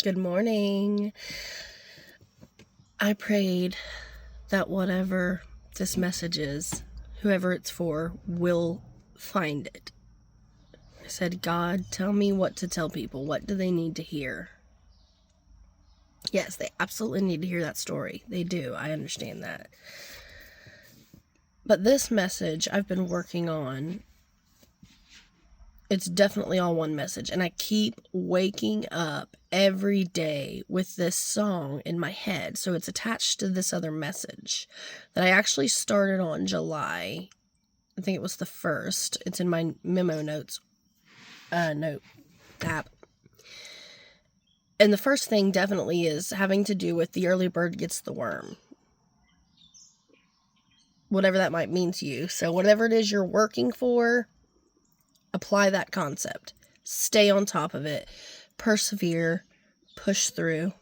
Good morning. I prayed that whatever this message is, whoever it's for, will find it. I said, God, tell me what to tell people. What do they need to hear? Yes, they absolutely need to hear that story. They do. I understand that. But this message I've been working on, it's definitely all one message. And I keep waking up every day with this song in my head. So it's attached to this other message that I actually started on July. I think it was the 1st. It's in my memo notes note app. And the first thing definitely is having to do with the early bird gets the worm. Whatever that might mean to you. So whatever it is you're working for, apply that concept. Stay on top of it. Persevere. Push through.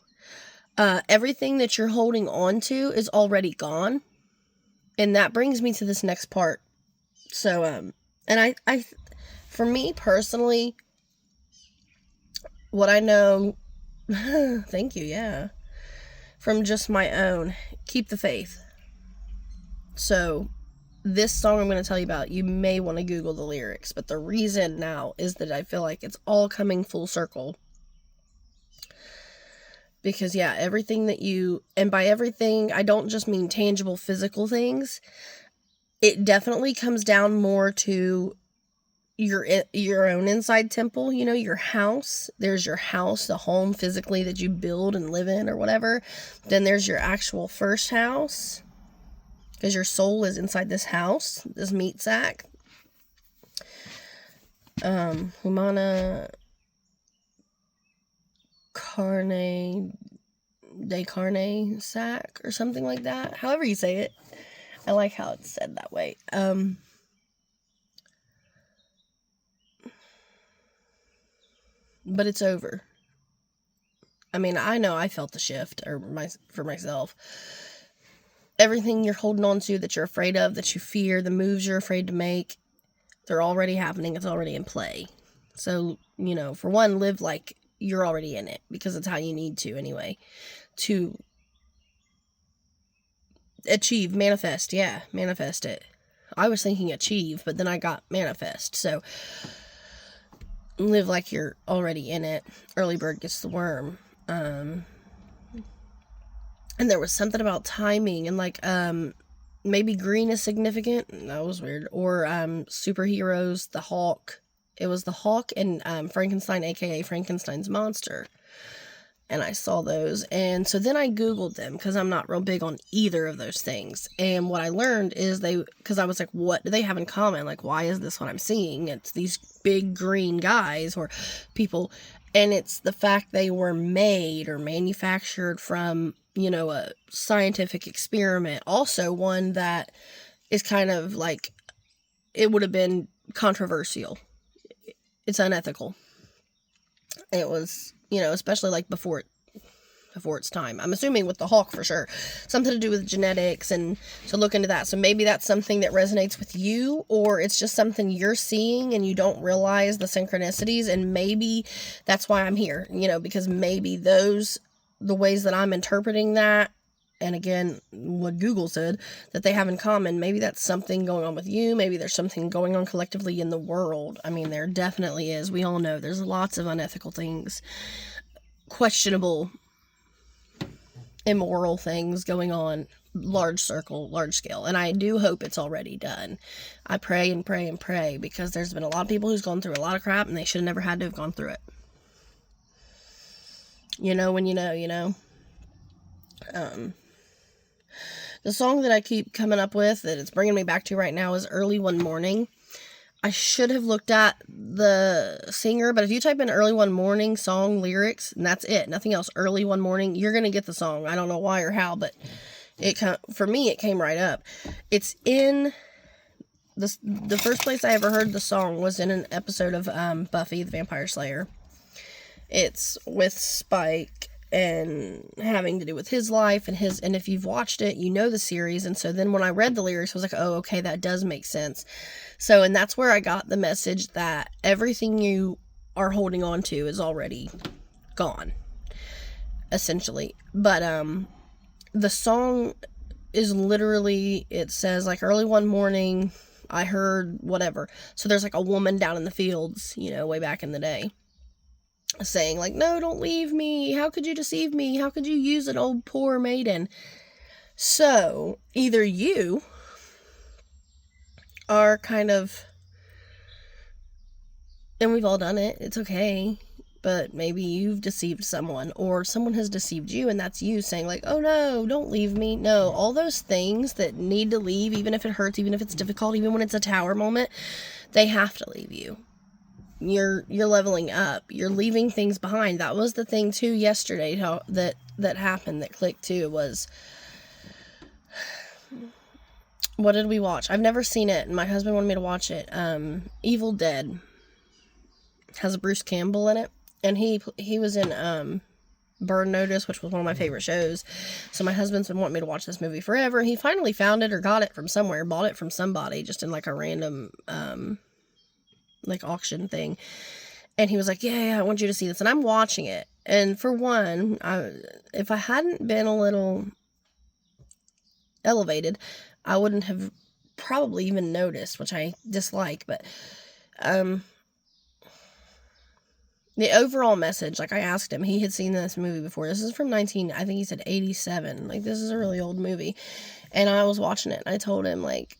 Everything that you're holding on to is already gone. And that brings me to this next part. So, and I for me personally, what I know, thank you, yeah, from just my own, keep the faith. So, this song I'm going to tell you about, you may want to Google the lyrics, but the reason now is that I feel like it's all coming full circle. Because, yeah, everything that you, and by everything, I don't just mean tangible physical things. It definitely comes down more to your own inside temple, you know, your house. There's your house, the home physically that you build and live in or whatever. Then there's your actual first house. Because your soul is inside this house, this meat sack. Humana carne de carne sack or something like that. However you say it. I like how it's said that way. But it's over. I mean, I know I felt the shift for myself. Everything you're holding on to that you're afraid of, that you fear, the moves you're afraid to make, they're already happening. It's already in play. So, you know, for one, live like you're already in it, because it's how you need to anyway. To achieve, manifest it. I was thinking achieve, but then I got manifest. So, live like you're already in it. Early bird gets the worm. And there was something about timing and like, maybe green is significant. That was weird. Or, superheroes, the Hawk. It was the Hawk and, Frankenstein, aka Frankenstein's monster. And I saw those. And so then I Googled them because I'm not real big on either of those things. And what I learned is because I was like, what do they have in common? Like, why is this what I'm seeing? It's these big green guys or people. And it's the fact they were made or manufactured from, you know, a scientific experiment. Also one that is kind of like, it would have been controversial. It's unethical. It was, you know, especially like before its time. I'm assuming with the Hawk for sure. Something to do with genetics, and to look into that. So maybe that's something that resonates with you, or it's just something you're seeing and you don't realize the synchronicities, and maybe that's why I'm here, you know, because maybe the ways that I'm interpreting that, and again, what Google said, that they have in common, maybe that's something going on with you, maybe there's something going on collectively in the world. I mean, there definitely is. We all know there's lots of unethical things, questionable, immoral things going on, large scale, and I do hope it's already done. I pray and pray and pray, because there's been a lot of people who's gone through a lot of crap, and they should have never had to have gone through it. You know when you know, you know. The song that I keep coming up with, that it's bringing me back to right now, is Early One Morning. I should have looked at the singer, but if you type in Early One Morning song lyrics, and that's it, nothing else, Early One Morning, you're going to get the song. I don't know why or how, but for me, it came right up. It's in the first place I ever heard the song was in an episode of Buffy the Vampire Slayer. It's with Spike and having to do with his life and if you've watched it, you know the series. And so then when I read the lyrics, I was like, oh, okay, that does make sense. So, and that's where I got the message that everything you are holding on to is already gone. essentially. But the song is literally, it says like, early one morning I heard whatever. So there's like a woman down in the fields, you know, way back in the day, saying like, no, don't leave me, how could you deceive me, how could you use an old poor maiden? So either you are kind of, and we've all done it, it's okay, but maybe you've deceived someone, or someone has deceived you, and that's you saying like, oh no, don't leave me. No, all those things that need to leave, even if it hurts, even if it's difficult, even when it's a tower moment, they have to leave you. You're leveling up, you're leaving things behind. That was the thing too yesterday, that happened, that clicked too, was, what did we watch? I've never seen it, and my husband wanted me to watch it. Evil Dead has Bruce Campbell in it, and he was in Burn Notice, which was one of my favorite shows. So my husband's been wanting me to watch this movie forever. He finally found it, or got it from somewhere, bought it from somebody, just in like a random like auction thing. And he was like, yeah, I want you to see this. And I'm watching it. And for one, if I hadn't been a little elevated, I wouldn't have probably even noticed, which I dislike. But the overall message, like I asked him, he had seen this movie before. This is from I think he said 87. Like, this is a really old movie. And I was watching it, and I told him, like,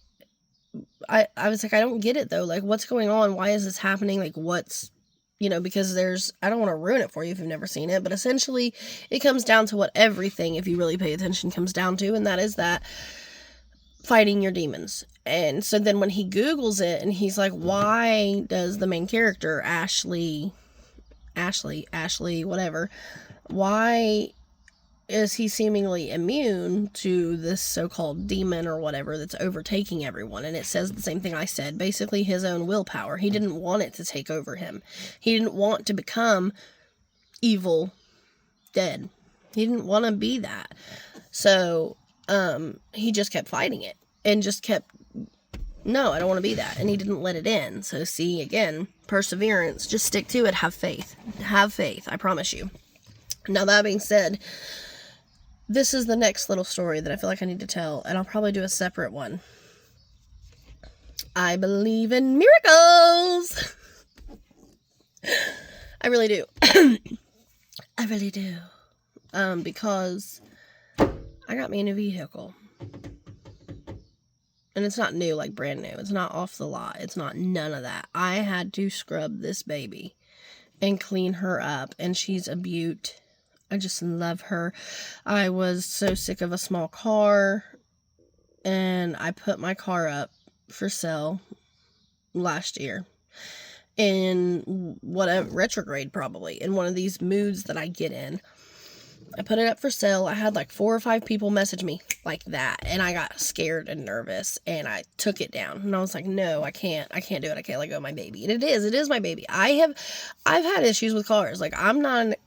I was like, I don't get it though. Like, what's going on? Why is this happening? Like, what's, you know, because I don't want to ruin it for you if you've never seen it, but essentially it comes down to what everything, if you really pay attention, comes down to, and that is that fighting your demons. And so then when he Googles it, and he's like, why does the main character, Ashley, whatever, why is he seemingly immune to this so-called demon or whatever that's overtaking everyone? And it says the same thing I said, basically his own willpower. He didn't want it to take over him. He didn't want to become evil dead. He didn't want to be that. So he just kept fighting it, and just kept, no, I don't want to be that. And he didn't let it in. So see, again, perseverance, just stick to it, have faith, I promise you. Now, that being said, this is the next little story that I feel like I need to tell, and I'll probably do a separate one. I believe in miracles. I really do. I really do. Because I got me a new vehicle. And it's not new, like brand new. It's not off the lot. It's not none of that. I had to scrub this baby and clean her up, and she's a beaut. I just love her. I was so sick of a small car, and I put my car up for sale last year in whatever, retrograde probably, in one of these moods that I get in. I put it up for sale. I had like 4 or 5 people message me like that, and I got scared and nervous, and I took it down, and I was like, no, I can't do it. I can't let go of my baby. And it is my baby. I've had issues with cars. Like, I'm not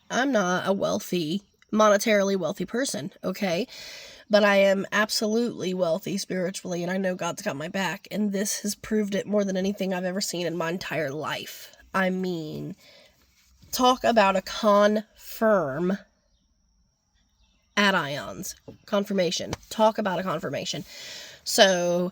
a wealthy, monetarily wealthy person, okay? But I am absolutely wealthy spiritually, and I know God's got my back, and this has proved it more than anything I've ever seen in my entire life. I mean, talk about a confirm anions. Confirmation. Talk about a confirmation. So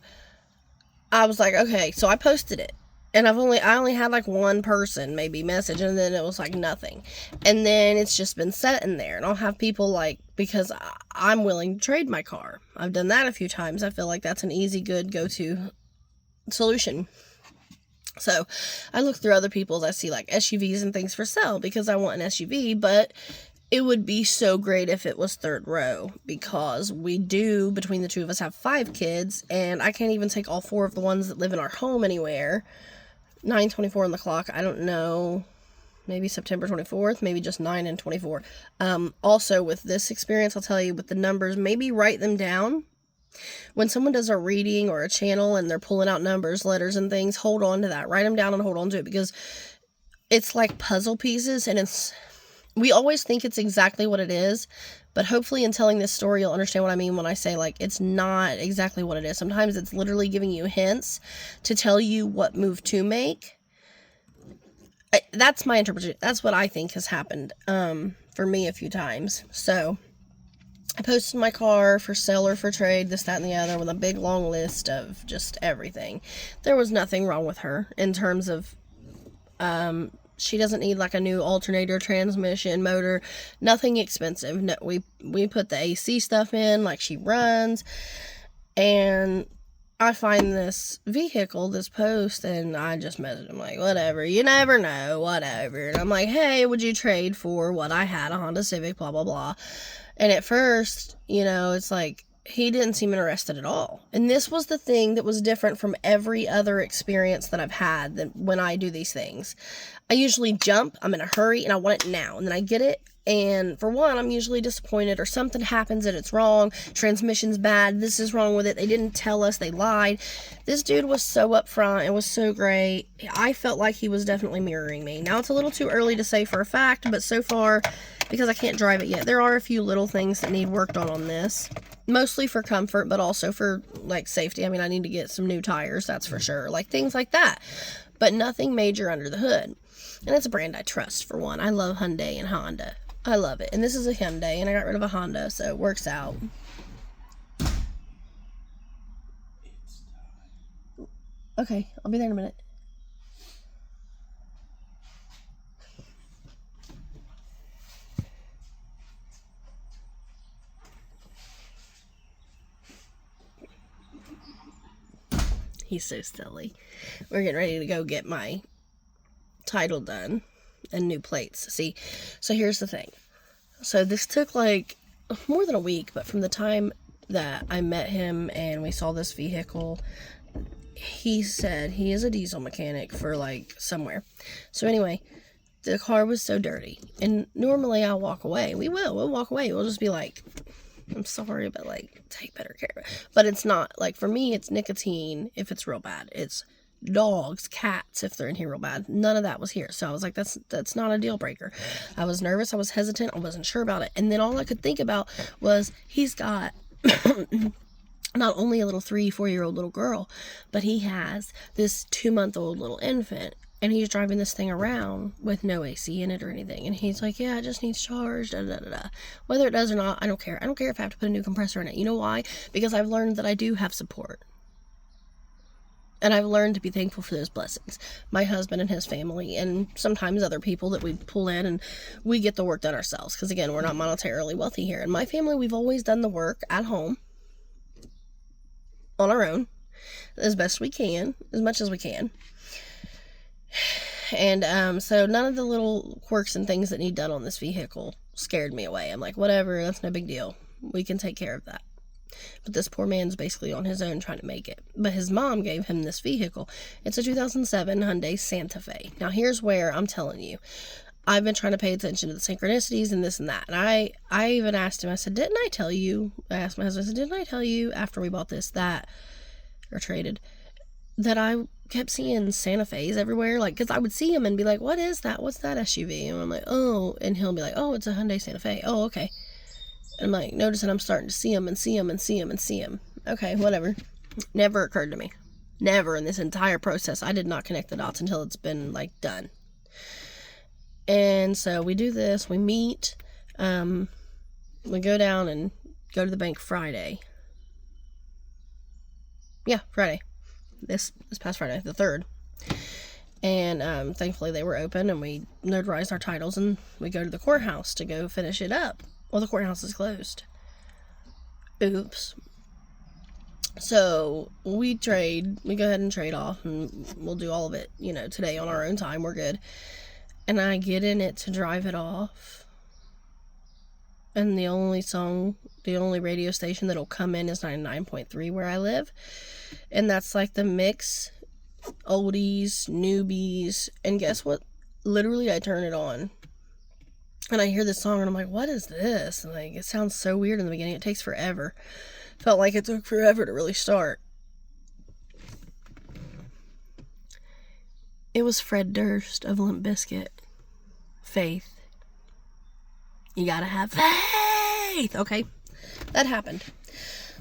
I was like, okay, so I posted it, and I only had like one person maybe message, and then it was like nothing. And then it's just been sitting there, and I'll have people like, because I'm willing to trade my car. I've done that a few times. I feel like that's an easy, good go-to solution. So I look through other people's, I see like SUVs and things for sale because I want an SUV, but it would be so great if it was third row, because we do, between the two of us, have 5 kids, and I can't even take all 4 of the ones that live in our home anywhere. 9/24 on the clock. I don't know. Maybe September 24th, maybe just 9 and 24. Also, with this experience, I'll tell you, with the numbers, maybe write them down. When someone does a reading or a channel and they're pulling out numbers, letters, and things, hold on to that. Write them down and hold on to it, because it's like puzzle pieces, and we always think it's exactly what it is, but hopefully in telling this story, you'll understand what I mean when I say, like, it's not exactly what it is. Sometimes it's literally giving you hints to tell you what move to make. That's my interpretation. That's what I think has happened for me a few times. So I posted my car for sale or for trade, this, that, and the other, with a big long list of just everything. There was nothing wrong with her in terms of she doesn't need like a new alternator, transmission, motor, nothing expensive. No, we put the AC stuff in, like she runs, and I find this vehicle, this post, and I just messaged him like, whatever, you never know, whatever. And I'm like, hey, would you trade for what I had, a Honda Civic, blah, blah, blah. And at first, it's like, he didn't seem interested at all. And this was the thing that was different from every other experience that I've had that when I do these things. I usually jump, I'm in a hurry, and I want it now. And then I get it, and for one, I'm usually disappointed, or something happens and it's wrong, transmission's bad, this is wrong with it, they didn't tell us, they lied. This dude was so upfront, it was so great. I felt like he was definitely mirroring me. Now, it's a little too early to say for a fact, but so far, because I can't drive it yet, there are a few little things that need worked on this. Mostly for comfort, but also for, like, safety. I mean, I need to get some new tires, that's for sure. Like, things like that. But nothing major under the hood. And it's a brand I trust, for one. I love Hyundai and Honda. I love it. And this is a Hyundai, and I got rid of a Honda, so it works out. Okay, I'll be there in a minute. He's so silly. We're getting ready to go get my title done and new plates. See, so here's the thing. So this took like more than a week, but from the time that I met him and we saw this vehicle, he said he is a diesel mechanic for like somewhere. So anyway, the car was so dirty, and normally I'll walk away. We'll walk away. We'll just be like, I'm sorry, but like, take better care of it. But it's not, like, for me, it's nicotine if it's real bad. It's dogs, cats if they're in here real bad. None of that was here. So I was like, that's not a deal breaker. I was nervous. I was hesitant. I wasn't sure about it. And then all I could think about was he's got not only a little 3-4-year-old little girl, but he has this 2-month-old little infant. And he's driving this thing around with no AC in it or anything. And he's like, yeah, it just needs charged, da, da, da, da. Whether it does or not, I don't care. I don't care if I have to put a new compressor in it. You know why? Because I've learned that I do have support. And I've learned to be thankful for those blessings. My husband and his family, and sometimes other people that we pull in, and we get the work done ourselves. Because, again, we're not monetarily wealthy here. In my family, we've always done the work at home on our own as best we can, as much as we can. And so none of the little quirks and things that need done on this vehicle scared me away. I'm like, whatever, that's no big deal. We can take care of that. But this poor man's basically on his own trying to make it. But his mom gave him this vehicle. It's a 2007 Hyundai Santa Fe. Now here's where I'm telling you, I've been trying to pay attention to the synchronicities and this and that. And I even asked him, I said, didn't I tell you? I asked my husband, I said, didn't I tell you after we bought this, that, or traded, that I kept seeing Santa Fe's everywhere? Like, because I would see him and be like, what is that? What's that SUV? And I'm like, oh, and he'll be like, oh, it's a Hyundai Santa Fe. Oh, okay. And I'm like, noticing I'm starting to see him and see him and see him and see him. Okay, whatever. Never occurred to me. Never in this entire process. I did not connect the dots until it's been, like, done. And so we do this. We meet. We go down and go to the bank Friday. Yeah, Friday. This past Friday, the 3rd. And thankfully they were open, and we notarized our titles, and we go to the courthouse to go finish it up. Well, the courthouse is closed. Oops. So we go ahead and trade off, and we'll do all of it, today on our own time. We're good. And I get in it to drive it off, and the only radio station that'll come in is 99.3 where I live. And that's like the mix, oldies, newbies, and guess what? Literally, I turn it on, and I hear this song, and I'm like, what is this? And like, it sounds so weird in the beginning. It takes forever. Felt like it took forever to really start. It was Fred Durst of Limp Bizkit. Faith. You gotta have faith. Okay, that happened.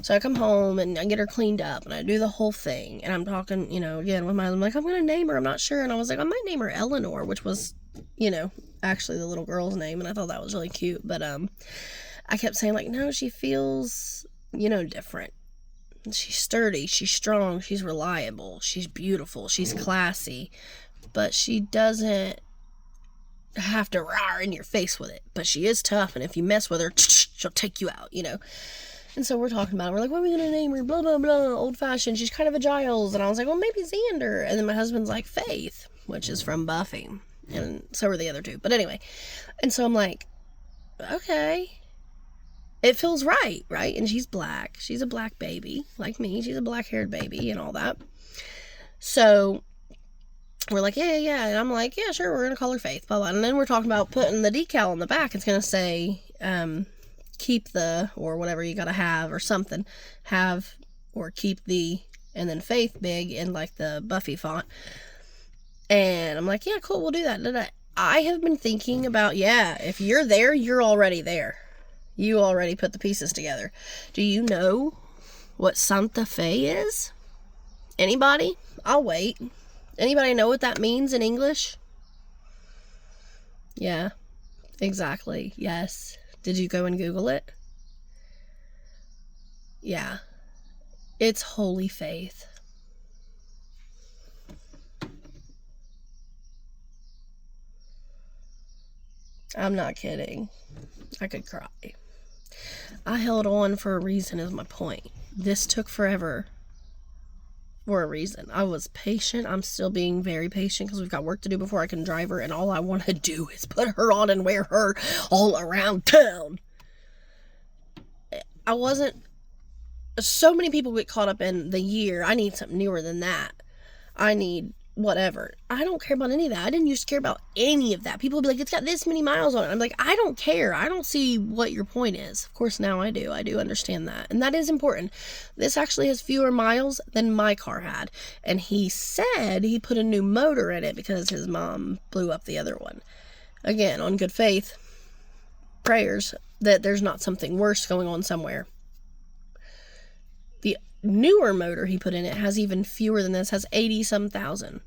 So I come home and I get her cleaned up and I do the whole thing. And I'm talking, again with I'm like, I'm going to name her. I'm not sure. And I was like, I might name her Eleanor, which was, actually the little girl's name. And I thought that was really cute. But I kept saying, like, no, she feels, different. She's sturdy. She's strong. She's reliable. She's beautiful. She's classy. But she doesn't have to roar in your face with it. But she is tough. And if you mess with her, she'll take you out, And so we're talking about it. We're like, what are we going to name her? Blah, blah, blah. Old fashioned. She's kind of a Giles. And I was like, well, maybe Xander. And then my husband's like, Faith, which is from Buffy. And so are the other two. But anyway. And so I'm like, okay. It feels right? And she's black. She's a black baby. Like me. She's a black-haired baby and all that. So we're like, yeah. And I'm like, yeah, sure. We're going to call her Faith. Blah, blah. And then we're talking about putting the decal on the back. It's going to say, keep the, or whatever you gotta have, or something, have, or keep the, and then Faith big in like the Buffy font. And I'm like, yeah, cool, we'll do that. I have been thinking about, if you're there, you're already there. You already put the pieces together. Do you know what Santa Fe is? Anybody? I'll wait. Anybody know what that means in English? Yeah, exactly. Yes. Did you go and Google it? Yeah. It's Holy Faith. I'm not kidding. I could cry. I held on for a reason is my point. This took forever for a reason. I was patient. I'm still being very patient because we've got work to do before I can drive her, and all I want to do is put her on and wear her all around town. So many people get caught up in the year. I need something newer than that. I need whatever. I don't care about any of that. I didn't used to care about any of that. People would be like, it's got this many miles on it. I'm like, I don't care. I don't see what your point is. Of course, now I do. I do understand that. And that is important. This actually has fewer miles than my car had. And he said he put a new motor in it because his mom blew up the other one. Again, on good faith, prayers that there's not something worse going on somewhere. The newer motor he put in it has even fewer than this, has 80-some thousand,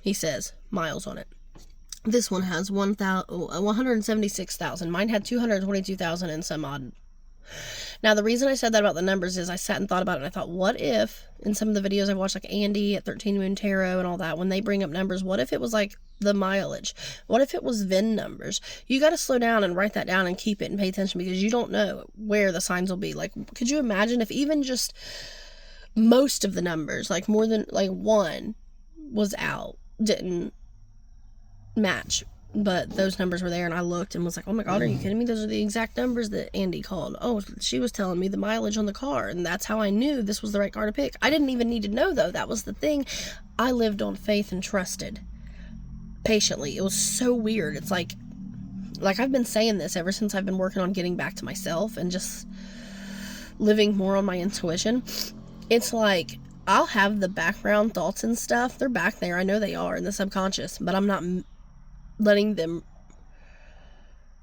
he says, miles on it. This one has 176,000. Mine had 222,000 and some odd. Now, the reason I said that about the numbers is I sat and thought about it, and I thought, what if, in some of the videos I've watched, like Andy at 13 Moon Tarot and all that, when they bring up numbers, what if it was like the mileage? What if it was VIN numbers? You got to slow down and write that down and keep it and pay attention, because you don't know where the signs will be. Like, could you imagine if even just most of the numbers, like more than like one was out, didn't match, but those numbers were there, and I looked and was like, oh my God, are you kidding me? Those are the exact numbers that Andy called. Oh, she was telling me the mileage on the car, and that's how I knew this was the right car to pick. I didn't even need to know, though. That was the thing. I lived on faith and trusted patiently. It was so weird. It's like I've been saying this ever since I've been working on getting back to myself and just living more on my intuition. It's like I'll have the background thoughts and stuff. They're back there. I know they are in the subconscious, but I'm not letting them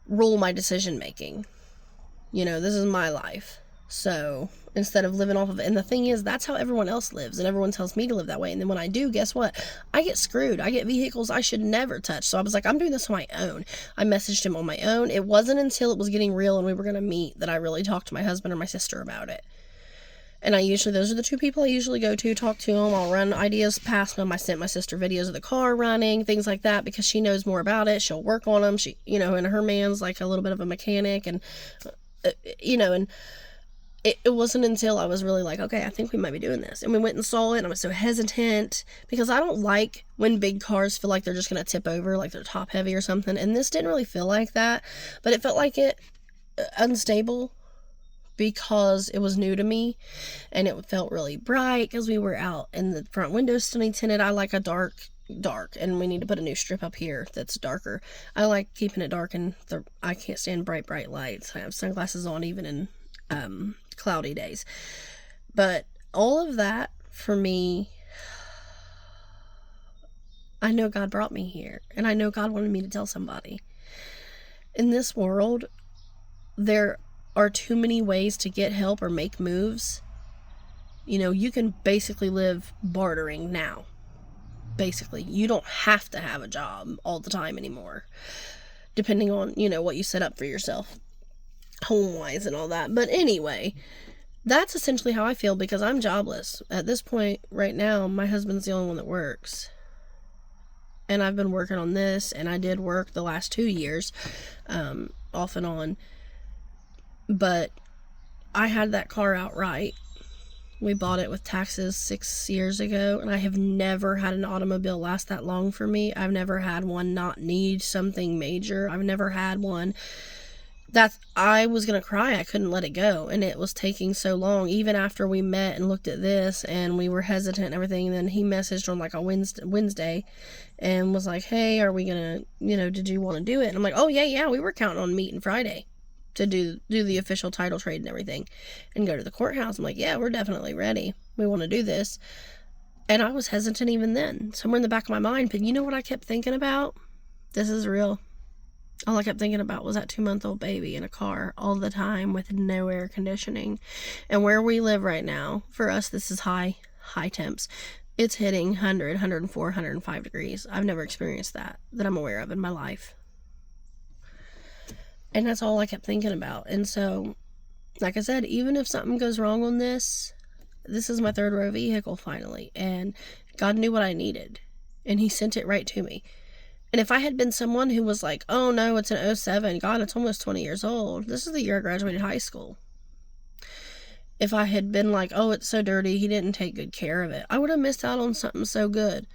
rule my decision making. This is my life. So instead of living off of it, and the thing is, that's how everyone else lives, and everyone tells me to live that way. And then when I do, guess what? I get screwed. I get vehicles I should never touch. So I was like, I'm doing this on my own. I messaged him on my own. It wasn't until it was getting real and we were going to meet that I really talked to my husband or my sister about it. And those are the two people I usually go to, talk to them. I'll run ideas past them. I sent my sister videos of the car running, things like that, because she knows more about it. She'll work on them. She, and her man's like a little bit of a mechanic, and, and it wasn't until I was really like, okay, I think we might be doing this. And we went and saw it, and I was so hesitant because I don't like when big cars feel like they're just going to tip over, like they're top heavy or something. And this didn't really feel like that, but it felt like it unstable, because it was new to me, and it felt really bright because we were out and the front windows still need tinted. I like a dark, and we need to put a new strip up here that's darker. I like keeping it dark, and I can't stand bright lights. I have sunglasses on even in cloudy days. But all of that for me, I know God brought me here, and I know God wanted me to tell somebody. In this world, there are too many ways to get help or make moves You know, you can basically live bartering now. Basically, you don't have to have a job all the time anymore, depending on, you know, what you set up for yourself, home-wise and all that. But anyway, that's essentially how I feel, because I'm jobless. At this point, right now, my husband's the only one that works. And I've been working on this, and I did work the last 2 years, off and on. But I had that car outright. We bought it with taxes 6 years ago, and I have never had an automobile last that long for me. I've never had one not need something major. I've never had one that I was going to cry. I couldn't let it go, and it was taking so long. Even after we met and looked at this, and we were hesitant and everything, and then he messaged on like a Wednesday and was like, hey, are we going to, you know, did you want to do it? And I'm like, oh, yeah, we were counting on meeting Friday to do the official title trade and everything and go to the courthouse. I'm like, yeah, we're definitely ready. We want to do this. And I was hesitant even then, somewhere in the back of my mind. But you know what I kept thinking about? This is real. All I kept thinking about was that 2-month-old baby in a car all the time with no air conditioning. And where we live right now, for us, this is high temps. It's hitting 100, 104, 105 degrees. I've never experienced that I'm aware of in my life. And that's all I kept thinking about. And so, like I said, even if something goes wrong on this is my third row vehicle finally. And God knew what I needed. And he sent it right to me. And if I had been someone who was like, oh no, it's an 07, God, it's almost 20 years old. This is the year I graduated high school. If I had been like, oh, it's so dirty, he didn't take good care of it, I would have missed out on something so good.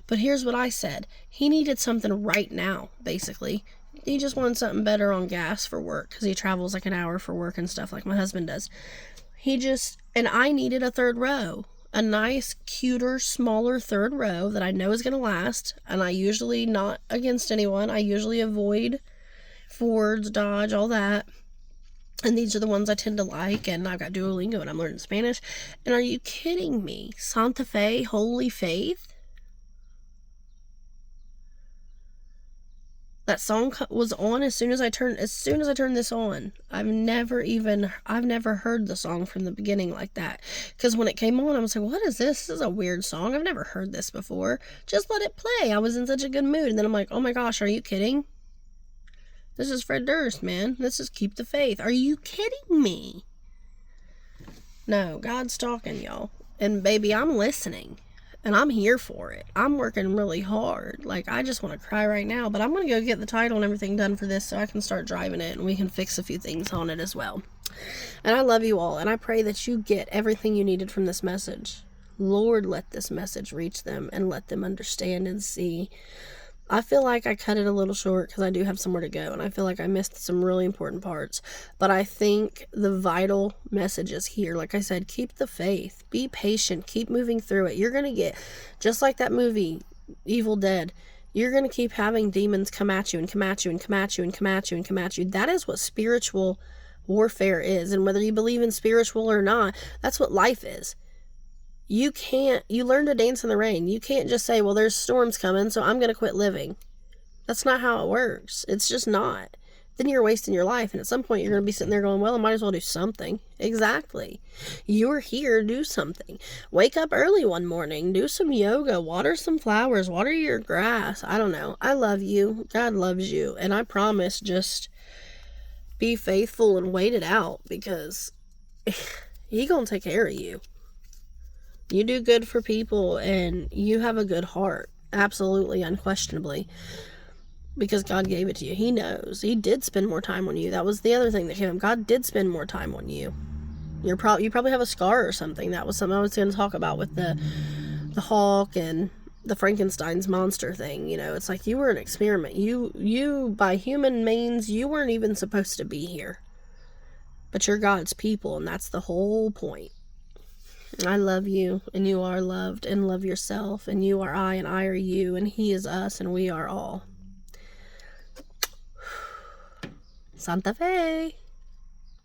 But here's what I said. He needed something right now, basically. He just wanted something better on gas for work, because he travels like an hour for work and stuff like my husband does. And I needed a third row. A nice, cuter, smaller third row that I know is going to last. And I usually, not against anyone, I usually avoid Fords, Dodge, all that. And these are the ones I tend to like. And I've got Duolingo and I'm learning Spanish. And are you kidding me? Santa Fe, Holy Faith? That song was on as soon as I turned this on. I've never heard the song from the beginning like that. Because when it came on, I was like, what is this? This is a weird song. I've never heard this before. Just let it play. I was in such a good mood. And then I'm like, oh my gosh, are you kidding? This is Fred Durst, man. This is Keep the Faith. Are you kidding me? No, God's talking, y'all. And baby, I'm listening. And I'm here for it. I'm working really hard. Like, I just want to cry right now. But I'm going to go get the title and everything done for this so I can start driving it. And we can fix a few things on it as well. And I love you all. And I pray that you get everything you needed from this message. Lord, let this message reach them and let them understand and see. I feel like I cut it a little short because I do have somewhere to go. And I feel like I missed some really important parts. But I think the vital message is here. Like I said, keep the faith. Be patient. Keep moving through it. You're going to get, just like that movie, Evil Dead, you're going to keep having demons come at you and come at you and come at you and come at you and come at you. That is what spiritual warfare is. And whether you believe in spiritual or not, that's what life is. You learn to dance in the rain. You can't just say, well, there's storms coming, so I'm going to quit living. That's not how it works. It's just not. Then you're wasting your life, and at some point you're going to be sitting there going, well, I might as well do something. Exactly. You're here, do something. Wake up early one morning, do some yoga, water some flowers, water your grass. I don't know. I love you. God loves you. And I promise, just be faithful and wait it out, because He going to take care of you. You do good for people, and you have a good heart. Absolutely, unquestionably. Because God gave it to you. He knows. He did spend more time on you. That was the other thing that came up. God did spend more time on you. You probably have a scar or something. That was something I was going to talk about with the hawk and the Frankenstein's monster thing. You know, it's like you were an experiment. You by human means, you weren't even supposed to be here. But you're God's people, and that's the whole point. I love you, and you are loved, and love yourself, and you are I, and I are you, and He is us, and we are all. Santa Fe!